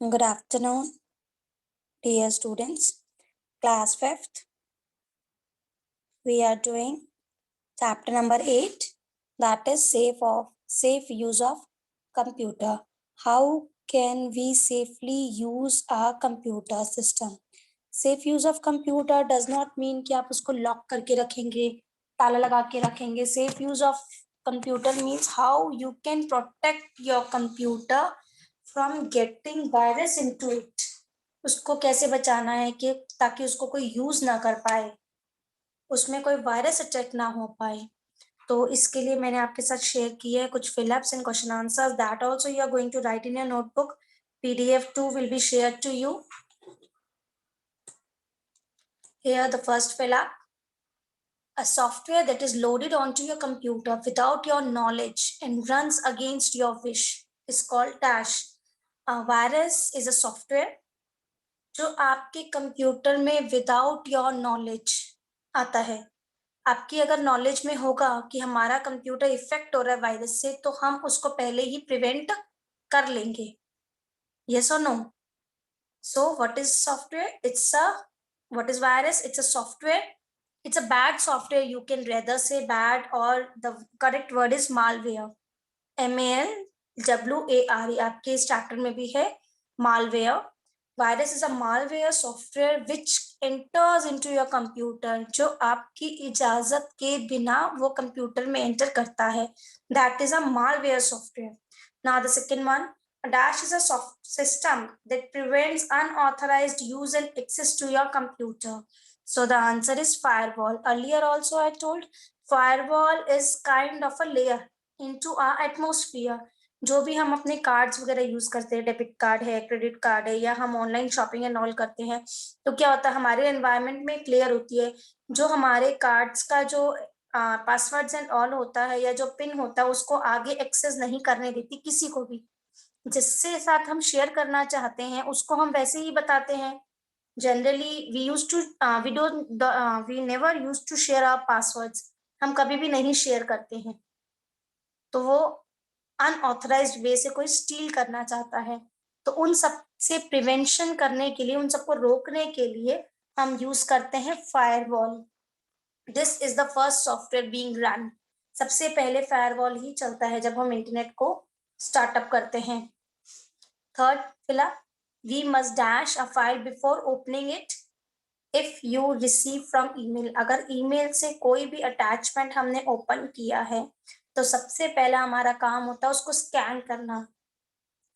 Good afternoon, dear students. Class 5th. We are doing chapter number 8, that is safe use of computer. How can we safely use our computer system? Safe use of computer does not mean कि आप उसको lock करके रखेंगे, ताला लगा के रखेंगे. Safe use of computer means how you can protect your computer from getting virus into it. उसको कैसे बचाना है कि ताकि उसको कोई यूज ना कर पाए, उसमें कोई वायरस अटैक ना हो पाए. तो इसके लिए मैंने आपके साथ शेयर किया है कुछ fill ups and question answers. That also you are going to write in your notebook. PDF 2 will be shared to you. Here the first fill up. A software that is loaded onto your computer without your knowledge and runs against your wish is called dash. A virus is a software जो आपके computer में without your knowledge आता है. आपकी अगर knowledge में होगा कि हमारा कंप्यूटर इफेक्ट हो रहा है वायरस से, तो हम उसको पहले ही प्रिवेंट कर लेंगे. यस और no? So what is software? What is virus? It's a software. It's a bad software. You can rather say bad, or the correct word is malware. MALWARE. आपके इस चैप्टर में भी है malware. Virus is a malware software which enters into your computer, जो आपकी इजाजत के बिना वो कंप्यूटर में एंटर करता है. That is a malware software. Now the second one, a dash is a system that prevents unauthorized use and access to your computer. So the answer is firewall. Earlier also I told firewall is kind of a layer into our atmosphere. जो भी हम अपने cards वगैरह use करते हैं, debit card है, credit card है, या हम ऑनलाइन शॉपिंग एंड ऑल करते हैं, तो क्या होता है हमारे एनवायरनमेंट में एक लेयर होती है जो हमारे कार्ड्स का जो पासवर्ड्स एंड ऑल होता है या जो पिन होता है उसको आगे एक्सेस नहीं करने देती किसी को भी. जिससे साथ हम शेयर करना चाहते हैं उसको हम वैसे ही बताते हैं. Generally we never used to share our passwords. हम कभी भी नहीं शेयर करते हैं. तो वो अनऑथराइज्ड वे से कोई स्टील करना चाहता है, तो उन सब से प्रिवेंशन करने के लिए, उन सबको रोकने के लिए हम यूज करते हैं firewall. This is the first software being run. सबसे पहले फायरवॉल ही चलता है जब हम इंटरनेट को स्टार्टअप करते हैं. Third fill up, we must dash a file before opening it if you receive from email. अगर ईमेल से कोई भी अटैचमेंट हमने ओपन किया है तो सबसे पहला हमारा काम होता है उसको स्कैन करना.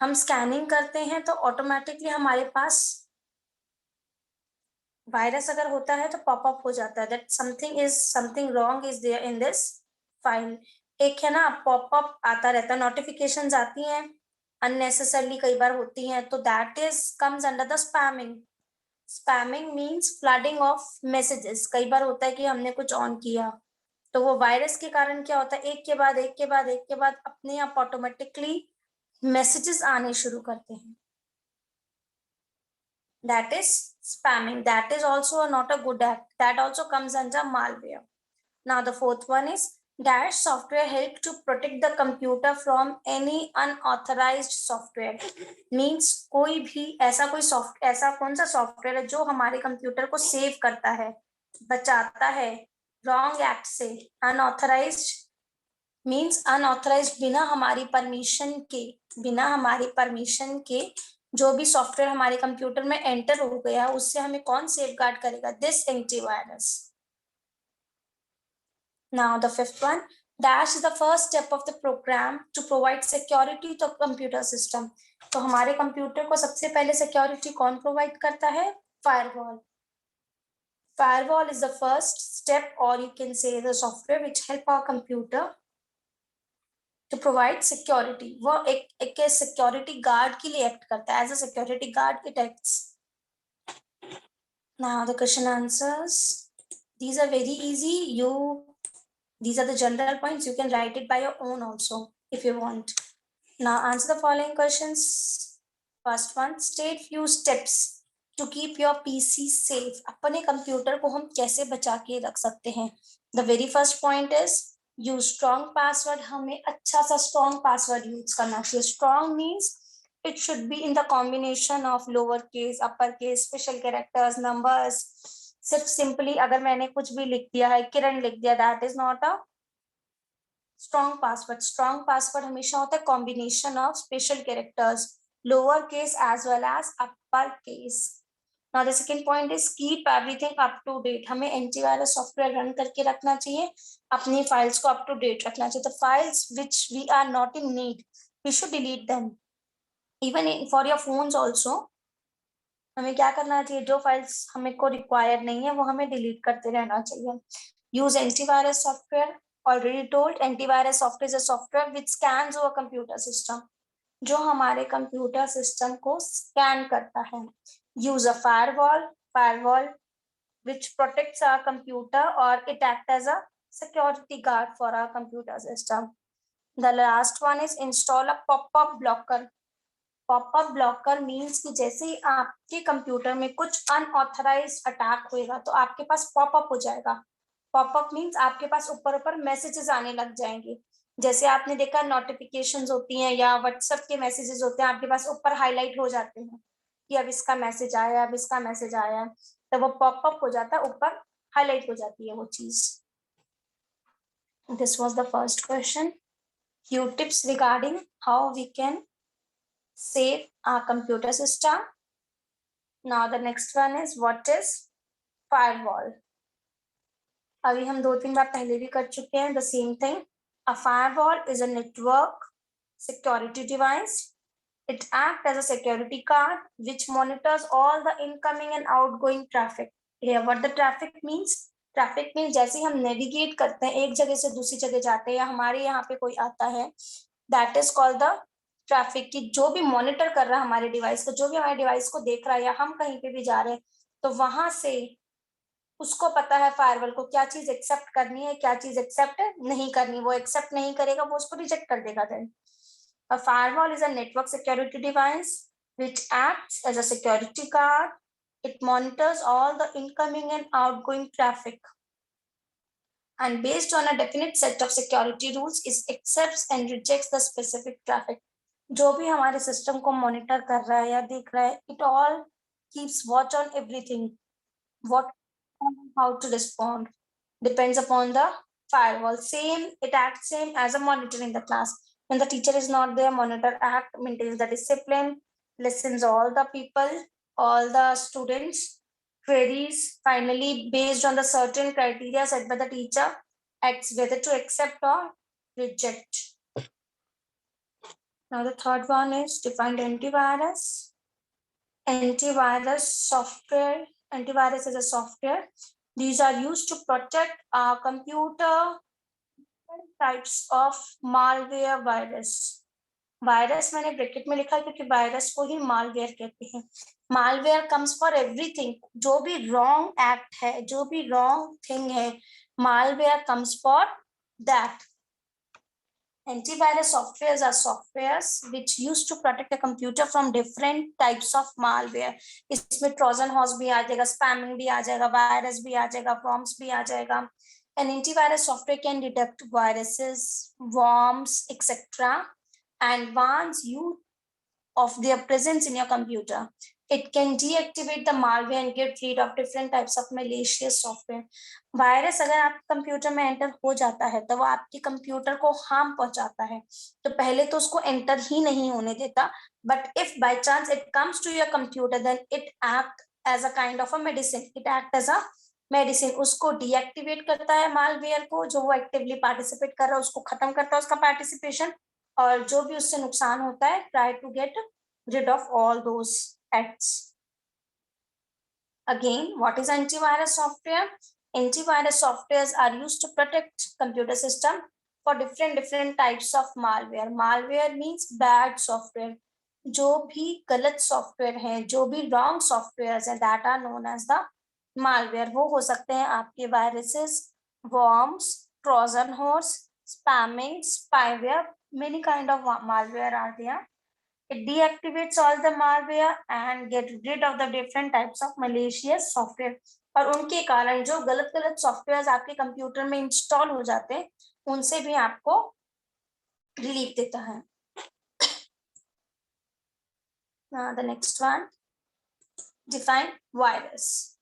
हम स्कैनिंग करते हैं तो ऑटोमेटिकली हमारे पास वायरस अगर होता है तो पॉपअप हो जाता है that something wrong is there in this file. एक है ना पॉपअप आता रहता है, नोटिफिकेशंस आती हैं अननेसेसरली कई बार होती हैं, तो that is comes under the spamming. Spamming means flooding of messages. कई बार होता है कि हमने कुछ ऑन किया तो वो वायरस के कारण क्या होता है, एक के बाद एक के बाद एक के बाद अपने आप ऑटोमेटिकली मैसेजेस आने शुरू करते हैं. That is spamming. That is also not a good act. That also comes under malware. Now the fourth one is dash software help to protect the computer from any unauthorized software. Means कोई भी ऐसा कौन सा software है जो हमारे computer को save करता है, बचाता है रॉन्ग एक्ट से. अनऑथराइज्ड मीन्स अनऑथराइज्ड, बिना हमारी परमिशन के जो भी सॉफ्टवेयर हमारे कंप्यूटर में एंटर हो गया उससे हमें कौन सेफगार्ड करेगा? This antivirus. Now the fifth one, dash is the first step of the program to provide security to computer system. तो हमारे कंप्यूटर को सबसे पहले सिक्योरिटी कौन प्रोवाइड करता है? Firewall. Firewall is the first step, or you can say the software which help our computer to provide security. वो एक security guard के लिए act करता है. As a security guard it acts. Now the question answers. These are very easy. These are the general points. You can write it by your own also if you want. Now answer the following questions. First one, state few steps to keep your PC safe. अपने computer को हम कैसे बचा के रख सकते हैं? The very first point is use strong password. हमें अच्छा सा strong password यूज करना चाहिए. Strong means it should be in the combination of lower case, upper case, special characters, numbers. सिर्फ सिंपली अगर मैंने कुछ भी लिख दिया है, किरण लिख दिया, that is not a strong password. Strong password हमेशा होता है combination of special characters, lower case as well as upper case. Now the second point is keep everything up to date. हमें एंटीवायरस सॉफ्टवेयर रन करके रखना चाहिए, अपनी files को up to date रखना चाहिए. तो files which we are not in need, we should delete them. Even for your phones also, हमें क्या करना चाहिए, जो फाइल्स हमें को रिक्वायर नहीं है वो हमें डिलीट करते रहना चाहिए. Use antivirus software. Already told, antivirus software is a software which scans over computer system, जो हमारे कंप्यूटर सिस्टम को स्कैन करता है. Use a firewall which protects our computer or it acts as a security guard for our computer system. The last one is install a pop-up blocker. Popup blocker means कि जैसे ही आपके computer में कुछ unauthorised attack होएगा तो आपके पास popup हो जाएगा. पॉपअप मीन्स आपके पास ऊपर ऊपर मैसेजेस आने लग जाएंगे. जैसे आपने देखा नोटिफिकेशंस होती हैं या व्हाट्सएप के मैसेजेस होते हैं, आपके पास ऊपर हाईलाइट हो जाते हैं कि अब इसका मैसेज आया, अब इसका मैसेज आया, तो वो पॉपअप हो जाता है, ऊपर हाईलाइट हो जाती है वो चीज. This was the first question. few tips regarding how we can save our computer system. Now the next one is what is firewall. अभी हम 2-3 बार पहले भी कर चुके हैं the same thing. A firewall is a network security device. It acts as a security guard which monitors all the incoming and outgoing traffic. Here what the traffic means? Traffic means जैसे हम navigate करते हैं, एक जगह से दूसरी जगह जाते हैं या हमारे यहाँ पे कोई आता है, that is called the traffic. की जो भी मॉनिटर कर रहा है हमारे डिवाइस को, जो भी हमारे डिवाइस को देख रहा है या हम कहीं पे भी जा रहे हैं, तो वहां से उसको पता है फायरवॉल को क्या चीज एक्सेप्ट करनी है, क्या चीज एक्सेप्ट नहीं करनी. वो एक्सेप्ट नहीं करेगा, वो उसको रिजेक्ट कर देगा. Then a firewall is a network security device which acts as a security guard. It monitors all the incoming and outgoing traffic and based on a definite set of security rules it accepts and rejects the specific traffic. जो भी हमारे system को monitor कर रहा है या देख रहा है, it all keeps watch on everything. What, how to respond depends upon the firewall. Same, it acts same as a monitor in the class. When the teacher is not there, monitor act, maintains the discipline, listens all the people, all the students queries. Finally, based on the certain criteria set by the teacher, acts whether to accept or reject. Now the third one is defined antivirus. Antivirus software. Antivirus is a software. These are used to protect our computer types of malware virus. Virus मैंने bracket में लिखा है क्योंकि virus को ही malware कहते हैं. Malware comes for everything. जो भी रॉन्ग एक्ट है, जो भी रॉन्ग थिंग है, malware comes for that. Antivirus softwares are softwares which used to protect a computer from different types of malware. इसमें ट्रोजन हॉर्स भी आ जाएगा, स्पैमिंग भी आ जाएगा, वायरस भी आ जाएगा, वॉर्म्स भी आ जाएगा. An antivirus software can detect viruses, worms, etc. and warns you of their presence in your computer. It can deactivate the malware and get rid of different types of malicious software. Virus अगर आपके computer में enter हो जाता है तो वो आपके computer को हार्म पहुंचाता है, तो पहले तो उसको एंटर ही नहीं होने देता. But if by chance it comes to your computer then it act as a kind of a medicine. It act as a medicine. उसको डीएक्टिवेट करता है मालवेयर को, जो वो एक्टिवली पार्टिसिपेट कर रहा है उसको खत्म करता है उसका पार्टिसिपेशन, और जो भी उससे नुकसान होता है try to get rid of all those acts. Again, what is antivirus software? Antivirus softwares are used to protect computer system for different types of malware. Malware means bad software. जो भी गलत सॉफ्टवेयर है, जो भी wrong software है, that are known as the malware. वो हो सकते हैं आपके viruses, worms, trojan horse, spamming, spyware. Many kind of malware are there. It deactivates all the malware and get rid of the different types of malicious software. और उनके कारण जो गलत गलत सॉफ्टवेयर आपके कंप्यूटर में इंस्टॉल हो जाते हैं उनसे भी आपको रिलीफ देता है. The next one, define virus.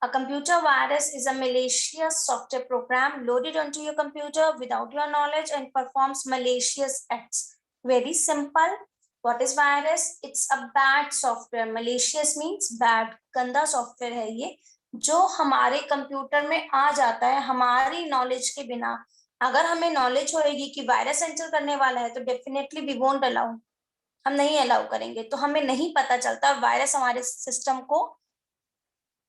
A computer virus is a malicious software program loaded onto your computer without your knowledge and performs malicious acts. Very simple. What is virus? It's a bad software. Malicious means bad. गंदा software है ये, जो हमारे computer में आ जाता है हमारी knowledge के बिना. अगर हमें नॉलेज होगी कि वायरस एंटर करने वाला है तो डेफिनेटली वी वोंट अलाउ, हम नहीं अलाउ करेंगे. तो हमें नहीं पता चलता वायरस हमारे सिस्टम को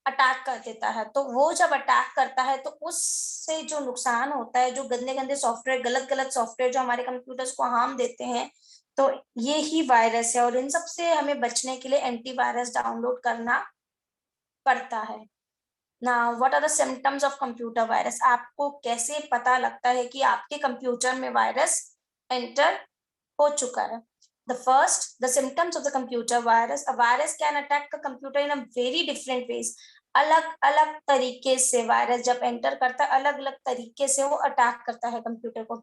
अटैक कर देता है. तो वो जब अटैक करता है तो उससे जो नुकसान होता है, जो गंदे गंदे सॉफ्टवेयर, गलत गलत सॉफ्टवेयर जो हमारे कंप्यूटर्स को हार्म देते हैं, तो ये ही वायरस है. और इन सब से हमें बचने के लिए एंटीवायरस डाउनलोड करना पड़ता है. Now what are the symptoms of computer virus? आपको कैसे पता लगता है कि आपके कंप्यूटर में वायरस एंटर हो चुका है? The first, the symptoms of the computer virus. A virus can attack a computer in a very different ways. अलग अलग तरीके से वायरस जब एंटर करता है, अलग अलग तरीके से वो अटैक करता है कंप्यूटर को.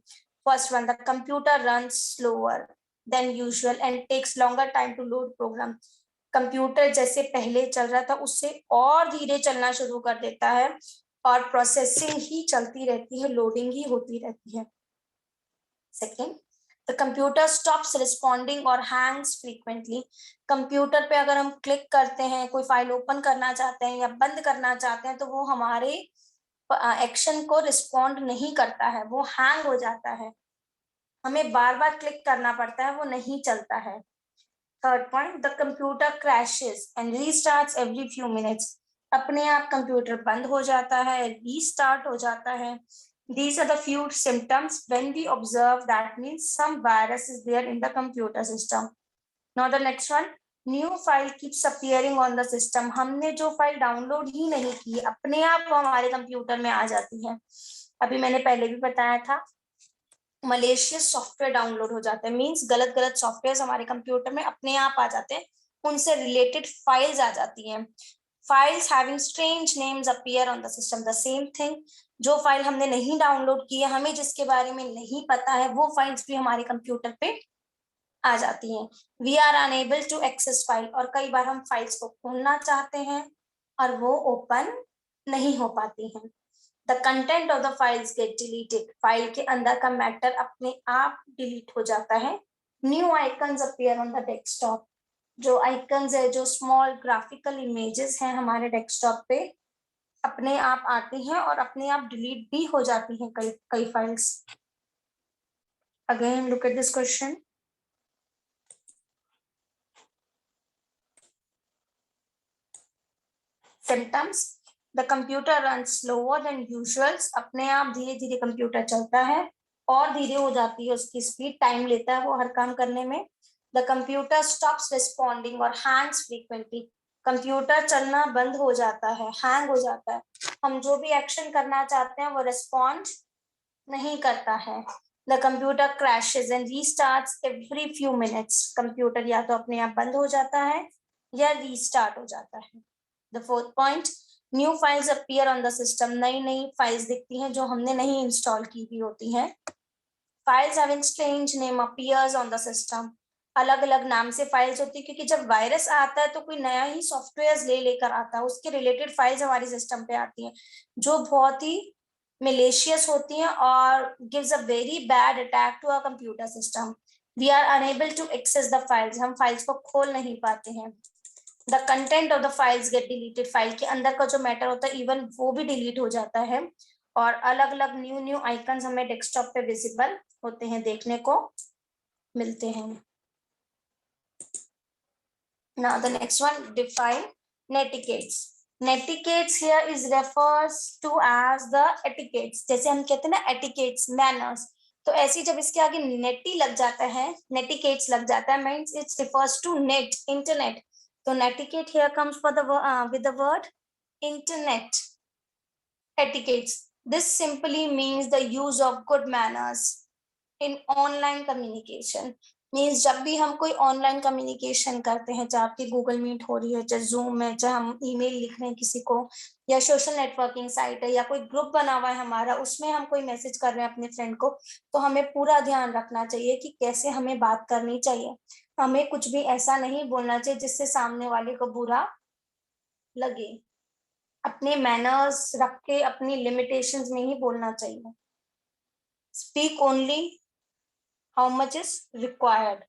First one, the computer runs slower than usual and takes longer time to load program. Computer जैसे पहले चल रहा था उससे और धीरे चलना शुरू कर देता है और प्रोसेसिंग ही चलती रहती है, लोडिंग ही होती रहती है. Second, the computer stops responding or hangs frequently. Computer पे अगर हम क्लिक करते हैं, कोई फाइल ओपन करना चाहते हैं या बंद करना चाहते हैं, तो वो हमारे एक्शन को रिस्पॉन्ड नहीं करता है, वो हैंग हो जाता है, हमें बार बार क्लिक करना पड़ता है, वो नहीं चलता है. Third point, the computer crashes and restarts every few minutes. अपने आप कंप्यूटर बंद हो जाता है, रीस्टार्ट हो जाता है. These are the few symptoms when we observe that means some virus is there in the computer system. Now the next one, new file keeps appearing on the system. हमने जो file download ही नहीं की अपने आप वो हमारे computer में आ जाती है. अभी मैंने पहले भी बताया था, मलेशियस सॉफ्टवेयर डाउनलोड हो जाते हैं, मीन्स गलत गलत सॉफ्टवेयर हमारे कंप्यूटर में अपने आप आ जाते हैं, उनसे रिलेटेड फाइल्स आ जाती हैं. Files having strange names appear on the system. The same thing, जो फाइल हमने नहीं डाउनलोड की है, हमें जिसके बारे में नहीं पता है, वो फाइल्स भी हमारे कंप्यूटर पे आ जाती हैं. We are unable to access file. और कई बार हम फाइल्स को खोलना चाहते हैं और वो ओपन नहीं हो पाती हैं. The content of the files get deleted. File के अंदर का मैटर अपने आप डिलीट हो जाता है. New icons appear on the desktop. जो आइकन्स है, जो स्मॉल ग्राफिकल इमेजेस हैं हमारे डेस्कटॉप पे, अपने आप आती हैं और अपने आप डिलीट भी हो जाती हैं कई files. Again look at this question. Symptoms, the computer run slower than usual. अपने आप धीरे धीरे कंप्यूटर चलता है और धीरे हो जाती है उसकी स्पीड, टाइम लेता है वो हर काम करने में. The computer stops responding or hangs frequently. Computer चलना बंद हो जाता है, हैंग हो जाता है, हम जो भी एक्शन करना चाहते हैं वो रिस्पॉन्ड नहीं करता है. The computer crashes and restarts every few minutes. Computer या तो अपने आप बंद हो जाता है या रीस्टार्ट हो जाता है. The fourth point, new files appear on the system. नई नई फाइल्स दिखती हैं जो हमने नहीं इंस्टॉल की हुई होती हैं. Files having strange name appears on the system. अलग अलग नाम से फाइल्स होती है, क्योंकि जब वायरस आता है तो कोई नया ही सॉफ्टवेयर लेकर आता है, उसके रिलेटेड फाइल्स हमारे सिस्टम पे आती हैं जो बहुत ही malicious होती हैं और gives a very bad attack to our computer system. We are unable to access the files. हम फाइल्स को खोल नहीं पाते हैं. The content of the files get deleted. File के अंदर का जो मैटर होता है इवन वो भी डिलीट हो जाता है और अलग अलग न्यू आइकन्स हमें डेस्कटॉप पे विजिबल होते हैं, देखने को मिलते हैं. Now the next one, define netiquettes. Netiquettes here is refers to as the etiquettes. जैसे हम कहते हैं ना etiquettes, manners. तो ऐसी जब इसके आगे नेटी लग जाता है, netiquettes लग जाता है, means it refers to net, internet. तो netiquette here comes for the with the word internet. Etiquettes. This simply means the use of good manners in online communication. Means जब भी हम कोई ऑनलाइन कम्युनिकेशन करते हैं, चाहे आपकी गूगल मीट हो रही है, चाहे जूम है, चाहे हम ईमेल लिख रहे हैं किसी को, या सोशल नेटवर्किंग साइट है, या कोई ग्रुप बना हुआ है हमारा, उसमें हम कोई मैसेज कर रहे हैं अपने फ्रेंड को, तो हमें पूरा ध्यान रखना चाहिए कि कैसे हमें बात करनी चाहिए. हमें कुछ भी ऐसा नहीं बोलना चाहिए जिससे सामने वाले को बुरा लगे। अपने मैनर्स रख के अपनी लिमिटेशंस में ही बोलना चाहिए। Speak only how much is required,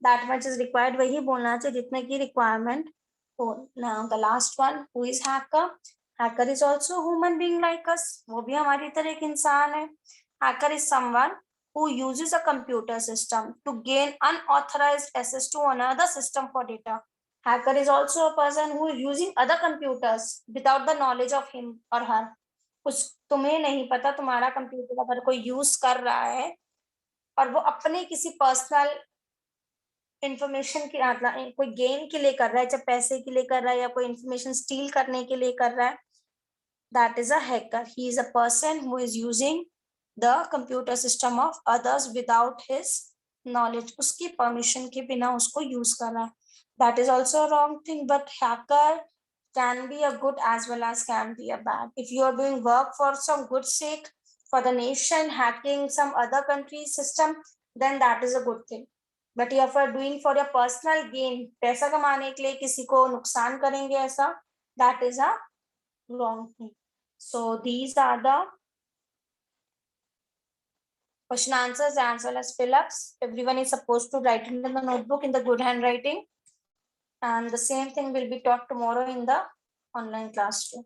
that much is required वही बोलना चाहिए जितने की रिक्वायरमेंट हो। Now the last one, who is hacker? Hacker is also human being like us, वो भी हमारी तरह एक इंसान है। Hacker is someone who uses a computer system to gain unauthorized access to another system for data. Hacker is also a person who is using other computers without the knowledge of him or her. कुछ तुम्हें नहीं पता, तुम्हारा computer अगर कोई use कर रहा है और वो अपने किसी पर्सनल इंफॉर्मेशन की कोई गेन के लिए कर रहा है, चाहे पैसे के लिए कर रहा है या कोई इंफॉर्मेशन स्टील करने के लिए कर रहा है, that is a hacker. He is a person who is using the computer system of others without his knowledge, उसकी परमिशन के बिना उसको यूज कर रहा है। That is also a wrong thing, but hacker can be a good as well as can be a bad. If you are doing work for some good sake for the nation, hacking some other country's system, then that is a good thing. But if you are doing for your personal gain, पैसा कमाने के लिए किसी को नुकसान करेंगे ऐसा, that is a wrong thing. So these are the question answers as well as fill-ups. Everyone is supposed to write in the notebook in the good handwriting, and the same thing will be taught tomorrow in the online class too.